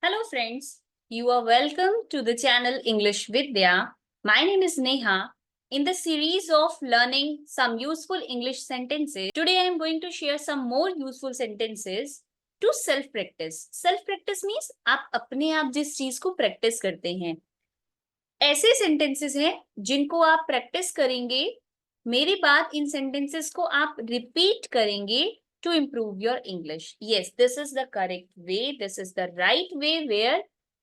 Hello friends, you are welcome to the channel English Vidya. My name is Neha. In the series of learning some useful English sentences, today I am going to share some more useful sentences to self practice. Self practice means आप अपने आप जिस चीज को practice करते हैं, ऐसे sentences हैं जिनको आप प्रैक्टिस करेंगे, मेरी बात इन सेंटेंसेस को आप रिपीट करेंगे to improve your English. Yes, this is the correct way. This is the right way where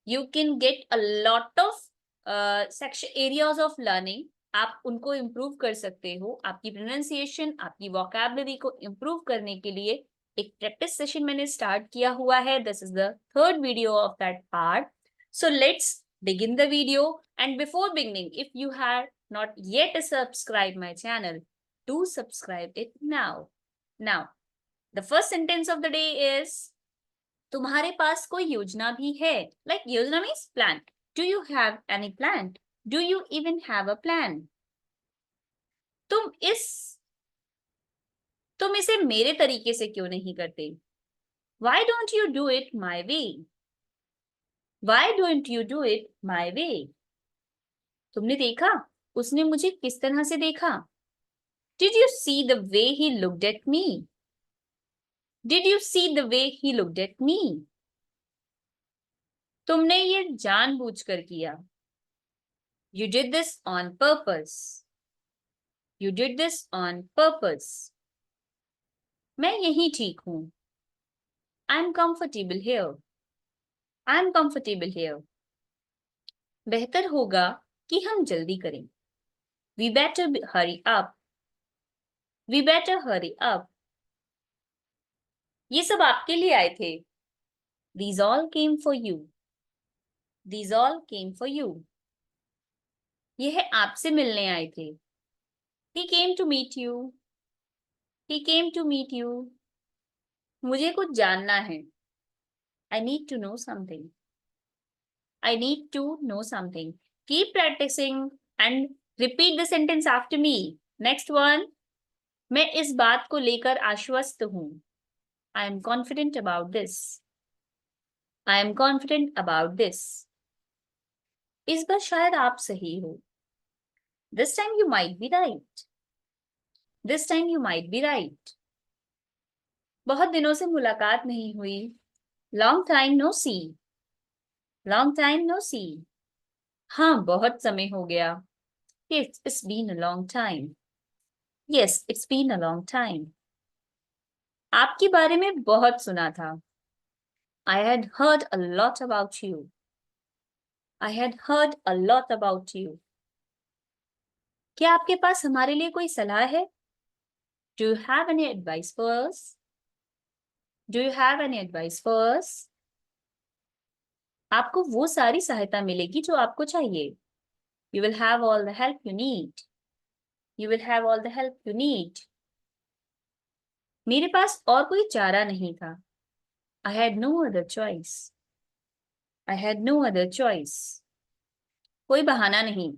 you can get a lot of section areas of learning. आप उनको improve कर सकते हो. आपकी pronunciation, आपकी vocabulary को improve करने के लिए एक practice session मैंने start किया हुआ है. This is the third video of that part. So let's begin the video. And before beginning, if you have not yet subscribed my channel, do subscribe it now. Now, the first sentence of the day is तुम्हारे पास कोई योजना भी है. Like योजना means plan. Do you have any plan? Do you even have a plan? तुम इसे मेरे तरीके से क्यों नहीं करते? Why don't you do it my way? Why don't you do it my way? तुमने देखा उसने मुझे किस तरह से देखा? Did you see the way he looked at me? Did you see the way he looked at me? तुमने ये जानबूझकर किया. You did this on purpose. You did this on purpose. मैं यहीं ठीक हूं. I'm comfortable here. I'm comfortable here. बेहतर होगा कि हम जल्दी करें. We better hurry up. We better hurry up. ये सब आपके लिए आए थे. These all came for you. These all came for you. यह आपसे मिलने आए थे. He came to meet you. He came to meet you. मुझे कुछ जानना है. I need to know something. I need to know something. Keep practicing and repeat the sentence after me. Next one. मैं इस बात को लेकर आश्वस्त हूं. I am confident about this. I am confident about this. इस बार शायद आप सही हो. This time you might be right. This time you might be right. बहुत दिनों से मुलाकात नहीं हुई. Long time no see. Long time no see. हाँ, बहुत समय हो गया. Yes, it's been a long time. Yes, it's been a long time. आपके बारे में बहुत सुना था. I had heard a lot about you. I had heard a lot about you. क्या आपके पास हमारे लिए कोई सलाह है? Do you have any advice for us? Do you have any advice for us? आपको वो सारी सहायता मिलेगी जो आपको चाहिए. You will have all the help you need. You will have all the help you need. मेरे पास और कोई चारा नहीं था. I had no other choice. I had no other choice. कोई बहाना नहीं.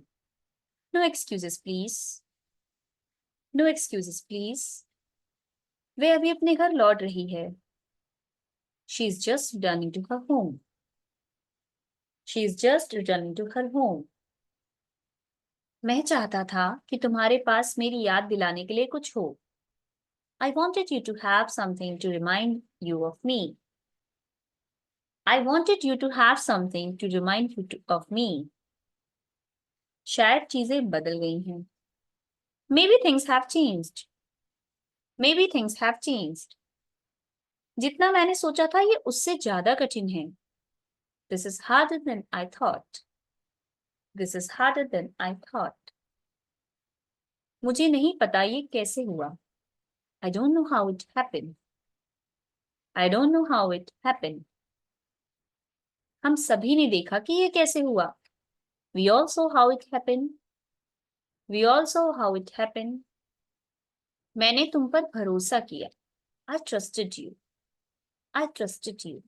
No excuses, please. No excuses, please. वे अभी अपने घर लौट रही है. She is just returning to her home. She is just returning to her home. मैं चाहता था कि तुम्हारे पास मेरी याद दिलाने के लिए कुछ हो. I wanted you to have something to remind you of me. I wanted you to have something to remind you of me. शायद चीजें बदल गई हैं. Maybe things have changed. Maybe things have changed. जितना मैंने सोचा था ये उससे ज्यादा कठिन है. This is harder than I thought. This is harder than I thought. मुझे नहीं पता ये कैसे हुआ. I don't know how it happened. I don't know how it happened. हम सभी ने देखा कि ये कैसे हुआ. We all saw how it happened. We all saw how it happened. मैंने तुम पर भरोसा किया. I trusted you. I trusted you.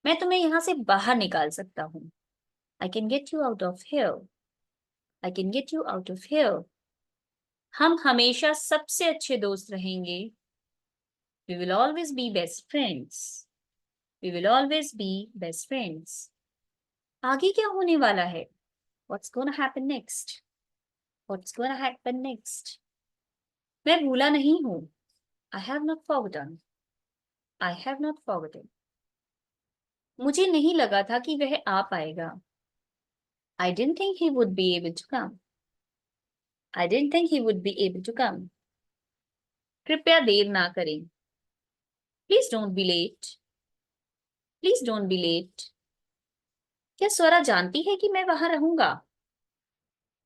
मैं तुम्हें यहां से बाहर निकाल सकता हूं. I can get you out of here. I can get you out of here. हम हमेशा सबसे अच्छे दोस्त रहेंगे. We will always be best friends. We will always be best friends. आगे क्या होने वाला है? What's gonna happen next? What's gonna happen next? मैं भूला नहीं हूँ. I have not forgotten. I have not forgotten. मुझे नहीं लगा था कि वह आ पाएगा. I didn't think he would be able to come. I didn't think he would be able to come. कृपया देर ना करें. Please don't be late. Please don't be late. क्या स्वरा जानती है कि मैं वहां रहूंगा?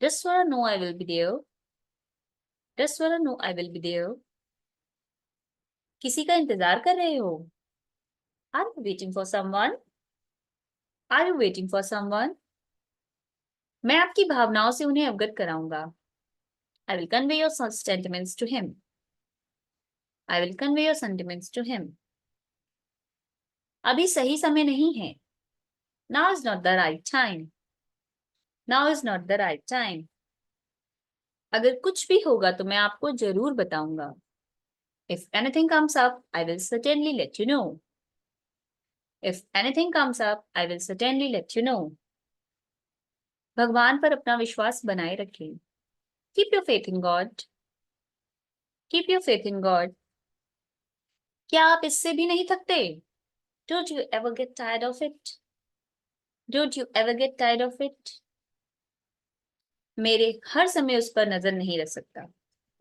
Does Swara know I will be there? Does Swara know I will be there? किसी का इंतजार कर रहे हो? Are you waiting for someone? Are you waiting for someone? मैं आपकी भावनाओं से उन्हें अवगत कराऊंगा. I will convey your sentiments to him. I will convey your sentiments to him. अभी सही समय नहीं है. Now is not the right time. Now is not the right time. अगर कुछ भी होगा तो मैं आपको जरूर बताऊंगा. If anything comes up, I will certainly let you know. If anything comes up, I will certainly let you know. भगवान पर अपना विश्वास बनाए रखें. Keep your faith in God. Keep your faith in God. क्या आप इससे भी नहीं थकते? Don't you ever get tired of it? Don't you ever get tired of it? मेरे हर समय उस पर नजर नहीं रख सकता.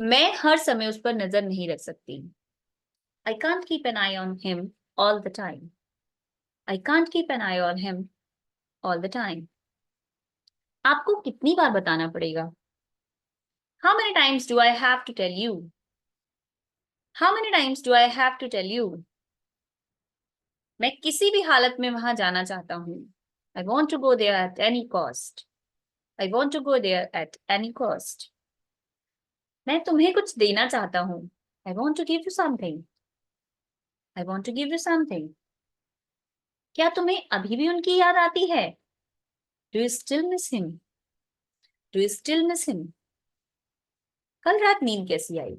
मैं हर समय उस पर नजर नहीं रख सकती. I can't keep an eye on him all the time. I can't keep an eye on him all the time. आपको कितनी बार बताना पड़ेगा? How many times do I have to tell you? How many times do I have to tell you? मैं किसी भी हालत में वहां जाना चाहता हूँ. I want to go there at any cost. I want to go there at any cost. मैं तुम्हें कुछ देना चाहता हूँ. I want to give you something. I want to give you something. क्या तुम्हें अभी भी उनकी याद आती है? Do you still miss him? Do you still miss him? कल रात नींद कैसी आई?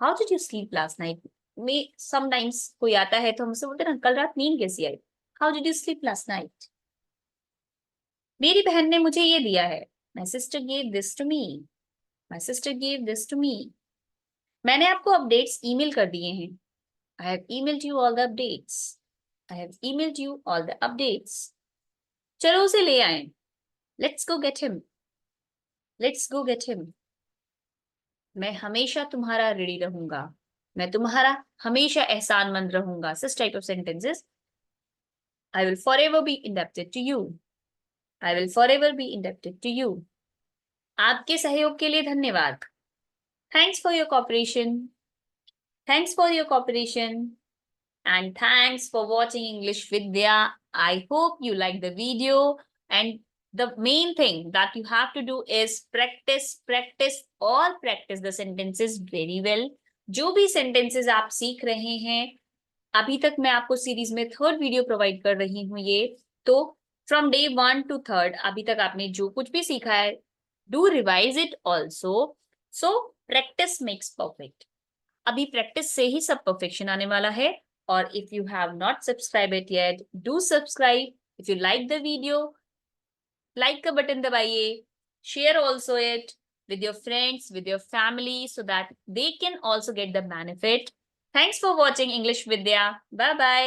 How did you sleep last night? में sometimes कोई आता है तो हमसे बोलते हैं ना, कल रात नींद कैसी आई? How did you sleep last night? मेरी बहन ने मुझे ये दिया है. My sister gave this to me. My sister gave this to me. मैंने आपको अपडेट्स ईमेल कर दिए हैं. I have emailed you all the updates. I have emailed you all the updates. चलो उसे ले आएं. Let's go get him. Let's go get him. मैं हमेशा तुम्हारा ऋणी रहूंगा. मैं तुम्हारा हमेशा एहसानमंद रहूंगा. Such type of sentences. I will forever be indebted to you. I will forever be indebted to you. आपके सहयोग के लिए धन्यवाद. Thanks for your cooperation. Thanks for your cooperation. And thanks for watching English Vidya. I hope you like the video. And the main thing that you have to do is practice the sentences very well. जो भी sentences आप सीख रहे हैं, अभी तक मैं आपको सीरीज में 3rd वीडियो प्रोवाइड कर रही हूँ ये. तो from day 1 to 3rd अभी तक आपने जो कुछ भी सीखा है, do revise it also. So practice makes perfect. अभी प्रैक्टिस से ही सब परफेक्शन आने वाला है. और if you have not subscribed it yet, do subscribe. If you like the video, like का बटन दबाइए. Share also it with your friends, with your family, so that they can also get the benefit. Thanks for watching English Vidya. Bye bye.